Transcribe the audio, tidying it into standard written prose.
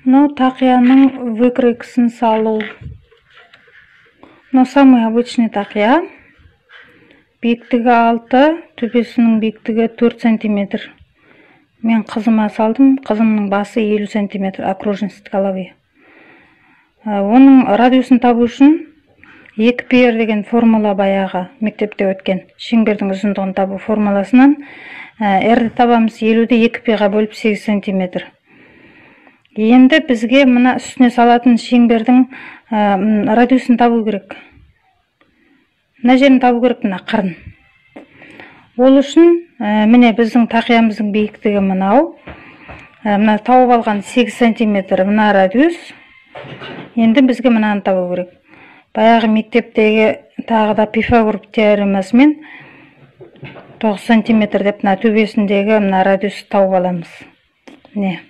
Тақияның выкройкасын салу. Самый обычный тақия. Биіктігі 6, төбесінің биіктігі 4 см. Мен қызыма салдым. Қызымның басы 50 см, окружность головы. Оның радиусын табу үшін 2πr деген формула баяғы мектепте өткен. Шеңбердің ұзындығын табу формуласынан r-ді табамыз, 50-ді 2π-ға бөліп 8 см. Енді бізге мына үстіне салатын шеңбердің радиусын табу керек. Мына жерін табу керек, мына қырын. Ол үшін міне біздің тақиямыздың биіктігі мынау. Мына тауып алған 8 см мына радиус. Енді бізге мынаны табу керек. Баяғы мектептегі тағы да Пифагор теоремасымен 9 см деп мына төбесіндегі мына радиусты тауып аламыз. Не?